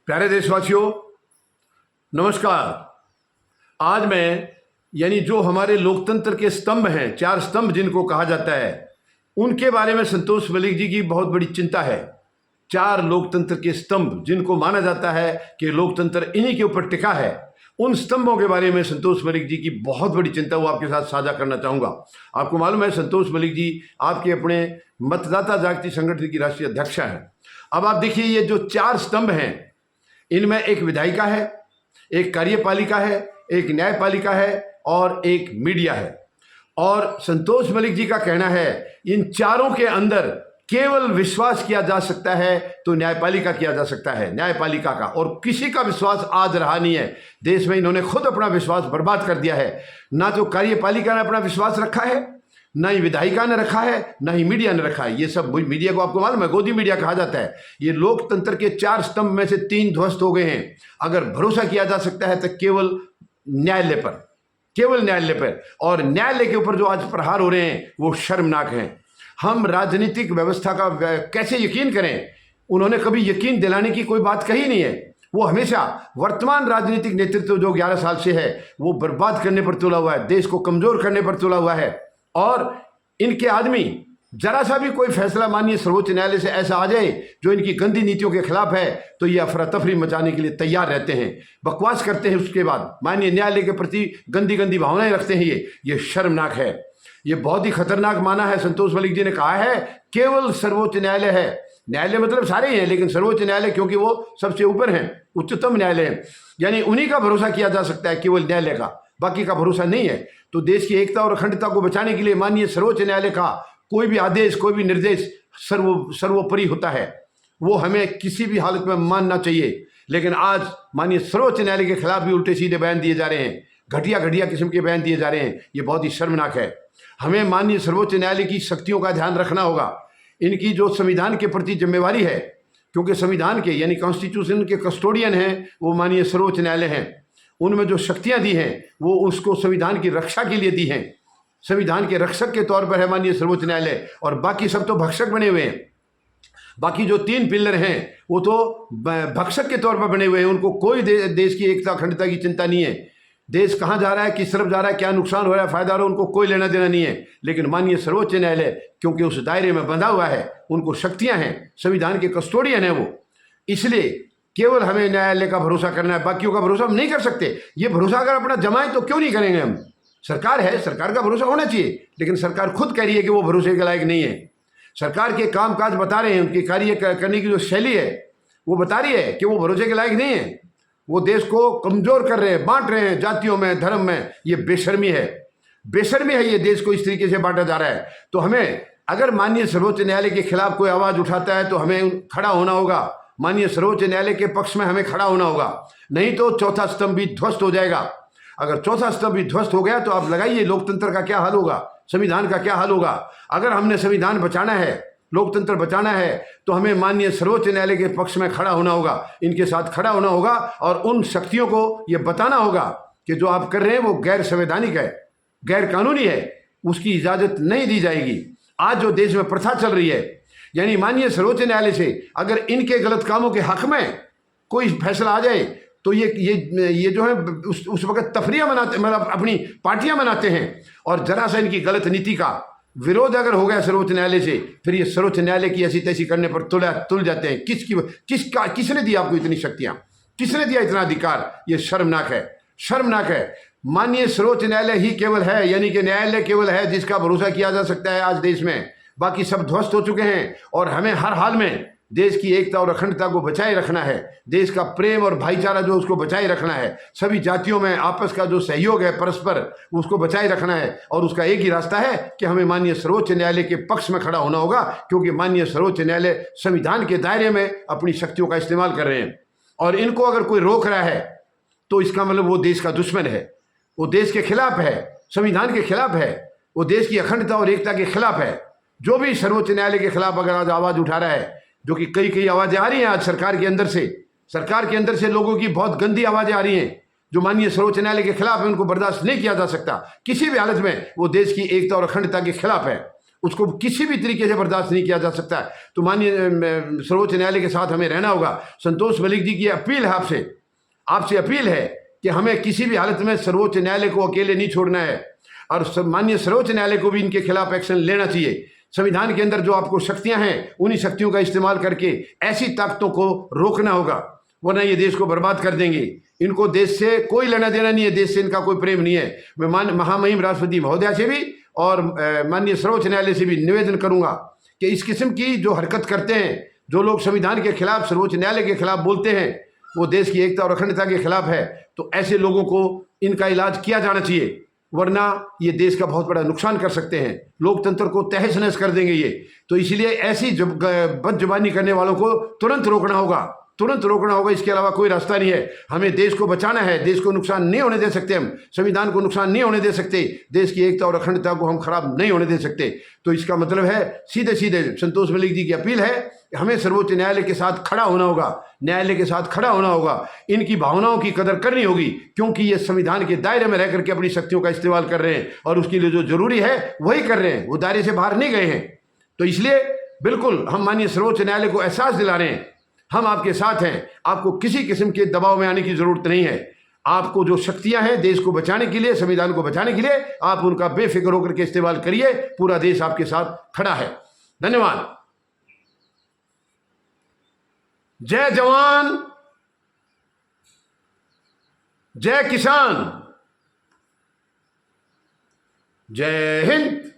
प्यारे देशवासियों, नमस्कार। आज मैं जो हमारे लोकतंत्र के स्तंभ हैं, 4 स्तंभ जिनको कहा जाता है, उनके बारे में संतोष मलिक जी की बहुत बड़ी चिंता है। 4 लोकतंत्र के स्तंभ जिनको माना जाता है कि लोकतंत्र इन्हीं के ऊपर टिका है, उन स्तंभों के बारे में संतोष मलिक जी की बहुत बड़ी चिंता वो आपके साथ साझा करना चाहूँगा। आपको मालूम है संतोष मलिक जी आपके अपने मतदाता जागृति संगठन की राष्ट्रीय अध्यक्ष हैं। अब आप देखिए, ये जो 4 स्तंभ हैं, इनमें एक विधायिका है, एक कार्यपालिका है, एक न्यायपालिका है और एक मीडिया है। और संतोष मलिक जी का कहना है इन चारों के अंदर केवल विश्वास किया जा सकता है तो न्यायपालिका किया जा सकता है, न्यायपालिका का, और किसी का विश्वास आज रहा नहीं है देश में। इन्होंने खुद अपना विश्वास बर्बाद कर दिया है। ना तो कार्यपालिका ने अपना विश्वास रखा है, ना ही विधायिका ने रखा है, ना ही मीडिया ने रखा है। ये सब मीडिया को आपको मालूम है गोदी मीडिया कहा जाता है। ये लोकतंत्र के 4 स्तंभ में से 3 ध्वस्त हो गए हैं। अगर भरोसा किया जा सकता है तो केवल न्यायालय पर, केवल न्यायालय पर। और न्यायालय के ऊपर जो आज प्रहार हो रहे हैं वो शर्मनाक हैं। हम राजनीतिक व्यवस्था का कैसे यकीन करें? उन्होंने कभी यकीन दिलाने की कोई बात कही नहीं है। वो हमेशा वर्तमान राजनीतिक नेतृत्व जो 11 साल से है वो बर्बाद करने पर तुला हुआ है, देश को कमजोर करने पर तुला हुआ है। और इनके आदमी जरा सा भी कोई फैसला माननीय सर्वोच्च न्यायालय से ऐसा आ जाए जो इनकी गंदी नीतियों के खिलाफ है तो ये अफरा तफरी मचाने के लिए तैयार रहते हैं, बकवास करते हैं, उसके बाद माननीय न्यायालय के प्रति गंदी गंदी भावनाएं रखते हैं। ये शर्मनाक है। ये बहुत ही खतरनाक माना है। संतोष मलिक जी ने कहा है केवल सर्वोच्च न्यायालय है। न्यायालय मतलब सारे ही हैं, लेकिन सर्वोच्च न्यायालय क्योंकि वो सबसे ऊपर हैं, उच्चतम न्यायालय है, यानी उन्हीं का भरोसा किया जा सकता है, केवल न्यायालय का, बाकी का भरोसा नहीं है। तो देश की एकता और अखंडता को बचाने के लिए माननीय सर्वोच्च न्यायालय का कोई भी आदेश, कोई भी निर्देश सर्वोपरि होता है। वो हमें किसी भी हालत में मानना चाहिए। लेकिन आज माननीय सर्वोच्च न्यायालय के खिलाफ भी उल्टे सीधे बयान दिए जा रहे हैं, घटिया घटिया किस्म के बयान दिए जा रहे हैं। ये बहुत ही शर्मनाक है। हमें माननीय सर्वोच्च न्यायालय की शक्तियों का ध्यान रखना होगा। इनकी जो संविधान के प्रति जिम्मेवारी है, क्योंकि संविधान के यानी कॉन्स्टिट्यूशन के कस्टोडियन हैं वो माननीय सर्वोच्च न्यायालय हैं। उनमें जो शक्तियां दी हैं वो उसको संविधान की रक्षा के लिए दी हैं। संविधान के रक्षक के तौर पर है माननीय सर्वोच्च न्यायालय, और बाकी सब तो भक्षक बने हुए हैं। बाकी जो 3 पिलर हैं वो तो भक्षक के तौर पर बने हुए हैं। उनको कोई देश की एकता अखंडता की चिंता नहीं है। देश कहाँ जा रहा है, किस तरफ जा रहा है, क्या नुकसान हो रहा है, फायदा हो रहा है, उनको कोई लेना देना नहीं है। लेकिन माननीय सर्वोच्च न्यायालय क्योंकि उस दायरे में बंधा हुआ है, उनको शक्तियां हैं, संविधान के कस्टोडियन है वो, इसलिए केवल हमें न्यायालय का भरोसा करना है, बाकियों का भरोसा हम नहीं कर सकते। ये भरोसा अगर अपना जमाए तो क्यों नहीं करेंगे हम? सरकार है, सरकार का भरोसा होना चाहिए, लेकिन सरकार खुद कह रही है कि वो भरोसे के लायक नहीं है। सरकार के कामकाज बता रहे हैं, उनकी कार्य करने की जो शैली है वो बता रही है कि वो भरोसे के लायक नहीं है। वो देश को कमजोर कर रहे हैं, बांट रहे हैं जातियों में, धर्म में। ये बेशर्मी है, बेशर्मी है। ये देश को इस तरीके से बांटा जा रहा है। तो हमें अगर माननीय सर्वोच्च न्यायालय के खिलाफ कोई आवाज उठाता है तो हमें खड़ा होना होगा, माननीय सर्वोच्च न्यायालय के पक्ष में हमें खड़ा होना होगा। नहीं तो चौथा स्तंभ भी ध्वस्त हो जाएगा। अगर चौथा स्तंभ भी ध्वस्त हो गया तो आप लगाइए लोकतंत्र का क्या हाल होगा, संविधान का क्या हाल होगा। अगर हमने संविधान बचाना है, लोकतंत्र बचाना है, तो हमें माननीय सर्वोच्च न्यायालय के पक्ष में खड़ा होना होगा, इनके साथ खड़ा होना होगा और उन शक्तियों को यह बताना होगा कि जो आप कर रहे हैं वो गैर संवैधानिक है, गैर कानूनी है, उसकी इजाजत नहीं दी जाएगी। आज जो देश में प्रथा चल रही है, यानी माननीय सर्वोच्च न्यायालय से अगर इनके गलत कामों के हक में कोई फैसला आ जाए तो ये जो है उस वक्त तफरियां मनाते, मतलब अपनी पार्टियां मनाते हैं। और जरा सा इनकी गलत नीति का विरोध अगर हो गया सर्वोच्च न्यायालय से, फिर ये सर्वोच्च न्यायालय की ऐसी तैसी करने पर तुल जाते हैं। किसने दी आपको इतनी शक्तियां? किसने दिया इतना अधिकार? ये शर्मनाक है, शर्मनाक है। माननीय सर्वोच्च न्यायालय ही केवल है, यानी कि न्यायालय केवल है जिसका भरोसा किया जा सकता है आज देश में। बाकी सब ध्वस्त हो चुके हैं। और हमें हर हाल में देश की एकता और अखंडता को बचाए रखना है, देश का प्रेम और भाईचारा जो उसको बचाए रखना है, सभी जातियों में आपस का जो सहयोग है परस्पर उसको बचाए रखना है। और उसका एक ही रास्ता है कि हमें माननीय सर्वोच्च न्यायालय के पक्ष में खड़ा होना होगा, क्योंकि माननीय सर्वोच्च न्यायालय संविधान के दायरे में अपनी शक्तियों का इस्तेमाल कर रहे हैं। और इनको अगर कोई रोक रहा है तो इसका मतलब वो देश का दुश्मन है, वो देश के खिलाफ है, संविधान के खिलाफ है, वो देश की अखंडता और एकता के खिलाफ है। जो भी सर्वोच्च न्यायालय के खिलाफ अगर आज आवाज उठा रहा है, जो कि कई आवाजें आ रही हैं आज सरकार के अंदर से लोगों की बहुत गंदी आवाजें आ रही हैं जो माननीय सर्वोच्च न्यायालय के खिलाफ है, उनको बर्दाश्त नहीं किया जा सकता किसी भी हालत में। वो देश की एकता और अखंडता के खिलाफ है, उसको किसी भी तरीके से बर्दाश्त नहीं किया जा सकता है। तो माननीय सर्वोच्च न्यायालय के साथ हमें रहना होगा। संतोष मलिक जी की अपील है आपसे अपील है कि हमें किसी भी हालत में सर्वोच्च न्यायालय को अकेले नहीं छोड़ना है और माननीय सर्वोच्च न्यायालय को भी इनके खिलाफ एक्शन लेना चाहिए। संविधान के अंदर जो आपको शक्तियां हैं उन्हीं शक्तियों का इस्तेमाल करके ऐसी ताकतों को रोकना होगा, वरना ये देश को बर्बाद कर देंगे। इनको देश से कोई लेना देना नहीं है, देश से इनका कोई प्रेम नहीं है। मैं महामहिम राष्ट्रपति महोदया से भी और माननीय सर्वोच्च न्यायालय से भी निवेदन करूंगा कि इस किस्म की जो हरकत करते हैं, जो लोग संविधान के खिलाफ, सर्वोच्च न्यायालय के खिलाफ बोलते हैं, वो देश की एकता और अखंडता के खिलाफ है। तो ऐसे लोगों को इनका इलाज किया जाना चाहिए, वरना ये देश का बहुत बड़ा नुकसान कर सकते हैं, लोकतंत्र को तहस नहस कर देंगे ये। तो इसलिए ऐसी बदजुबानी करने वालों को तुरंत रोकना होगा, इसके अलावा कोई रास्ता नहीं है। हमें देश को बचाना है, देश को नुकसान नहीं होने दे सकते, हम संविधान को नुकसान नहीं होने दे सकते, देश की एकता और अखंडता को हम खराब नहीं होने दे सकते। तो इसका मतलब है सीधे सीधे संतोष मलिक जी की अपील है, हमें सर्वोच्च न्यायालय के साथ खड़ा होना होगा, न्यायालय के साथ खड़ा होना होगा, इनकी भावनाओं की कदर करनी होगी, क्योंकि ये संविधान के दायरे में रह करके अपनी शक्तियों का इस्तेमाल कर रहे हैं और उसके लिए जो जरूरी है वही कर रहे हैं, वो दायरे से बाहर नहीं गए हैं। तो इसलिए बिल्कुल हम माननीय सर्वोच्च न्यायालय को एहसास दिला रहे हैं, हम आपके साथ हैं, आपको किसी किस्म के दबाव में आने की जरूरत नहीं है। आपको जो शक्तियां हैं देश को बचाने के लिए, संविधान को बचाने के लिए, आप उनका बेफिक्र होकर के इस्तेमाल करिए, पूरा देश आपके साथ खड़ा है। धन्यवाद। जय जवान, जय किसान, जय हिंद।